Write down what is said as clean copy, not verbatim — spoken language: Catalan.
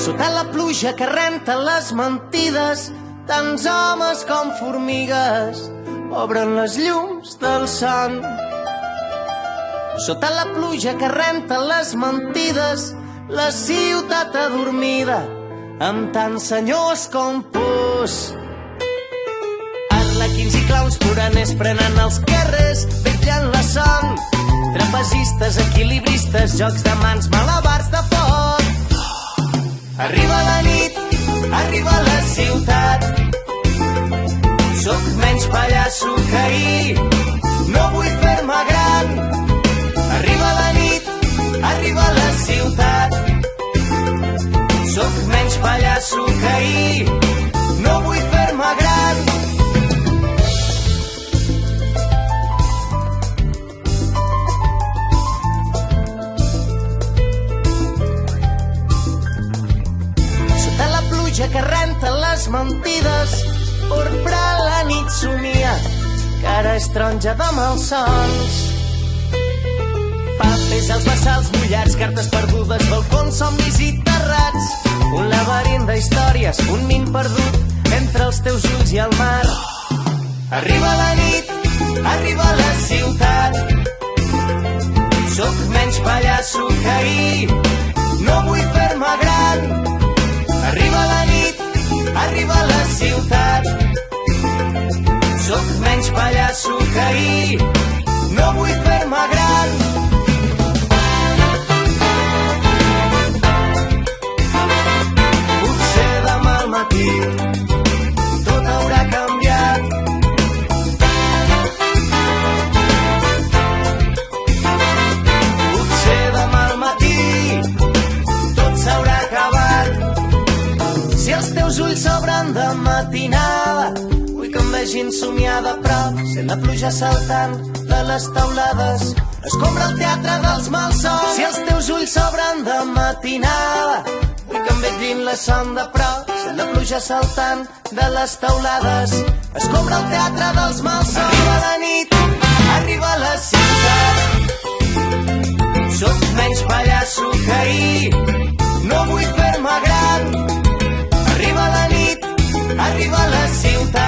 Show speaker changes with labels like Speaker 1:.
Speaker 1: Sota la pluja que renta les mentides, tants homes com formigues obren les llums del son. Sota la pluja que renta les mentides, la ciutat adormida, amb tants senyors com pus. Arlequins i clowns poraners prenen els carrers, vetllant la son. Trapezistes, equilibristes, jocs de mans, malabars de foc. Arriba la nit, arriba la ciutat. Soc menys pallasso que ahir, no vull fer-me gran. Arriba la nit, arriba la ciutat. Soc menys pallasso que ahir, no vull fer-me gran. Sota la pluja que renta les mentides, porpra la nit somia, que ara és taronja de malsons. Papers als bassals mullats, cartes perdudes, balcons, somnis i terrats. Un laberint d'històries, un min perdut entre els teus ulls i el mar. Arriba la nit, arriba la ciutat. Soc menys pallasso que ahir, no vull fer-me gran. Arriba la nit, arriba la ciutat. Soc menys pallasso que ahir, no vull fer-me gran. Potser demà al matí tot haurà canviat. Potser demà al matí tot s'haurà acabat. Si els teus ulls s'obren de matinada, vull que em vegin somiar de prop, sent la pluja saltant de les teulades. Escombra el teatre dels malsons. Si els teus ulls s'obren de matinada, vull que em vegin la son de prop, sent la pluja saltant de les teulades. Escombra el teatre dels malsons. Arriba la nit, arriba la ciutat. Soc menys pallasso que ahir, no vull fer-me gran. Arriba la nit, arriba la ciutat.